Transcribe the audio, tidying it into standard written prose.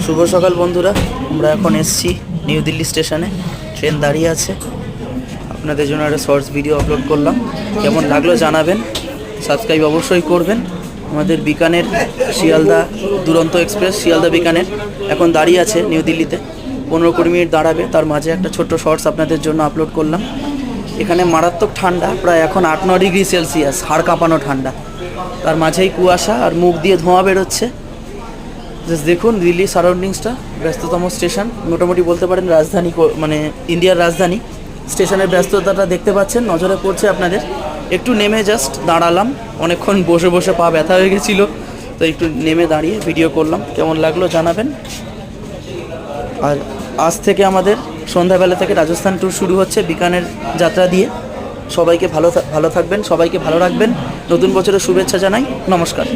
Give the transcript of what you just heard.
শুভ সকাল বন্ধুরা, আমরা এখন এসেছি নিউ দিল্লি স্টেশনে। ট্রেন দাঁড়িয়ে আছে, আপনাদের জন্য একটা শর্টস ভিডিও আপলোড করলাম। কেমন লাগলো জানাবেন, সাবস্ক্রাইব অবশ্যই করবেন। আমাদের বিকানের শিয়ালদা দুরন্ত এক্সপ্রেস শিয়ালদা বিকানের এখন দাঁড়িয়ে আছে নিউ দিল্লিতে। 15-20 মিনিট দাঁড়াবে, তার মাঝে একটা ছোট্ট শর্টস আপনাদের জন্য আপলোড করলাম। এখানে মারাত্মক ঠান্ডা, প্রায় এখন 8-9 ডিগ্রি সেলসিয়াস, হাড় কাঁপানো ঠান্ডা। তার মাঝেই কুয়াশা আর মুখ দিয়ে ধোঁয়া বেরোচ্ছে। জাস্ট দেখুন দিল্লি সারাউন্ডিংসটা, ব্যস্ততম স্টেশন মোটামুটি বলতে পারেন, রাজধানী মানে ইন্ডিয়ার রাজধানী। স্টেশনের ব্যস্ততাটা দেখতে পাচ্ছেন, নজরে পড়ছে আপনাদের। একটু নেমে জাস্ট দাঁড়ালাম, অনেকক্ষণ বসে বসে পা ব্যথা হয়ে গেছিলো, তো একটু নেমে দাঁড়িয়ে ভিডিও করলাম। কেমন লাগলো জানাবেন। আর আজ থেকে আমাদের সন্ধ্যাবেলা থেকে রাজস্থান ট্যুর শুরু হচ্ছে বিকানের যাত্রা দিয়ে। সবাইকে ভালো থাকবেন, সবাইকে ভালো রাখবেন। নতুন বছরের শুভেচ্ছা জানাই। নমস্কার।